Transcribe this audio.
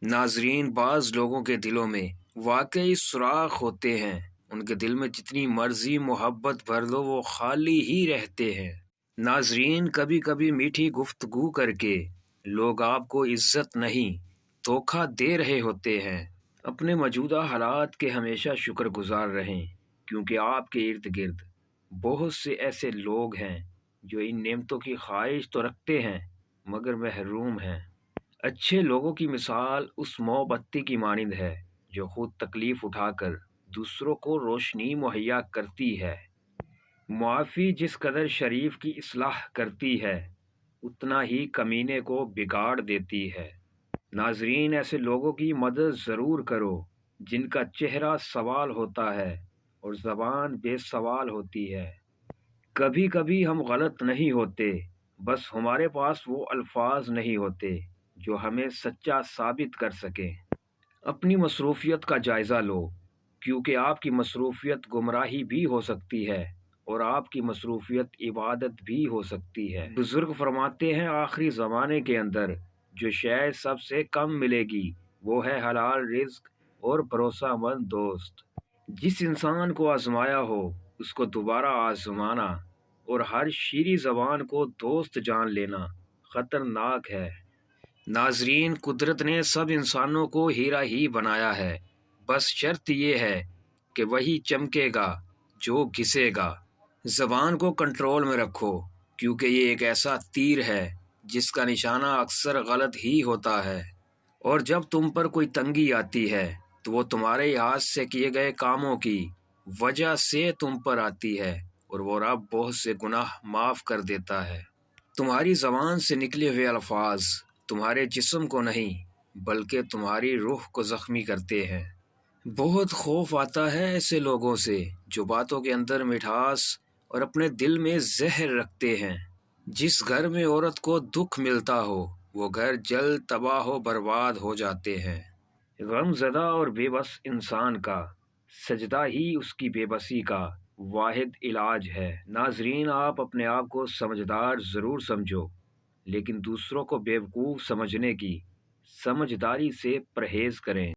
ناظرین، بعض لوگوں کے دلوں میں واقعی سوراخ ہوتے ہیں۔ ان کے دل میں جتنی مرضی محبت بھر دو وہ خالی ہی رہتے ہیں۔ ناظرین، کبھی کبھی میٹھی گفتگو کر کے لوگ آپ کو عزت نہیں دھوکہ دے رہے ہوتے ہیں۔ اپنے موجودہ حالات کے ہمیشہ شکر گزار رہیں، کیونکہ آپ کے ارد گرد بہت سے ایسے لوگ ہیں جو ان نعمتوں کی خواہش تو رکھتے ہیں مگر محروم ہیں۔ اچھے لوگوں کی مثال اس موم بتی کی مانند ہے جو خود تکلیف اٹھا کر دوسروں کو روشنی مہیا کرتی ہے۔ معافی جس قدر شریف کی اصلاح کرتی ہے اتنا ہی کمینے کو بگاڑ دیتی ہے۔ ناظرین، ایسے لوگوں کی مدد ضرور کرو جن کا چہرہ سوال ہوتا ہے اور زبان بے سوال ہوتی ہے۔ کبھی کبھی ہم غلط نہیں ہوتے، بس ہمارے پاس وہ الفاظ نہیں ہوتے جو ہمیں سچا ثابت کر سکیں۔ اپنی مصروفیت کا جائزہ لو، کیونکہ آپ کی مصروفیت گمراہی بھی ہو سکتی ہے اور آپ کی مصروفیت عبادت بھی ہو سکتی ہے۔ بزرگ فرماتے ہیں آخری زمانے کے اندر جو شے سب سے کم ملے گی وہ ہے حلال رزق اور بھروسہ مند دوست۔ جس انسان کو آزمایا ہو اس کو دوبارہ آزمانا اور ہر شیریں زبان کو دوست جان لینا خطرناک ہے۔ ناظرین، قدرت نے سب انسانوں کو ہیرا ہی بنایا ہے، بس شرط یہ ہے کہ وہی چمکے گا جو گھسے گا۔ زبان کو کنٹرول میں رکھو، کیونکہ یہ ایک ایسا تیر ہے جس کا نشانہ اکثر غلط ہی ہوتا ہے، اور جب تم پر کوئی تنگی آتی ہے تو وہ تمہارے ہاتھ سے کیے گئے کاموں کی وجہ سے تم پر آتی ہے، اور وہ رب بہت سے گناہ معاف کر دیتا ہے۔ تمہاری زبان سے نکلے ہوئے الفاظ تمہارے جسم کو نہیں بلکہ تمہاری روح کو زخمی کرتے ہیں۔ بہت خوف آتا ہے ایسے لوگوں سے جو باتوں کے اندر مٹھاس اور اپنے دل میں زہر رکھتے ہیں۔ جس گھر میں عورت کو دکھ ملتا ہو وہ گھر جلد تباہ و برباد ہو جاتے ہیں۔ غم زدہ اور بے بس انسان کا سجدہ ہی اس کی بے بسی کا واحد علاج ہے۔ ناظرین، آپ اپنے آپ کو سمجھدار ضرور سمجھو، لیکن دوسروں کو بیوقوف سمجھنے کی سمجھداری سے پرہیز کریں۔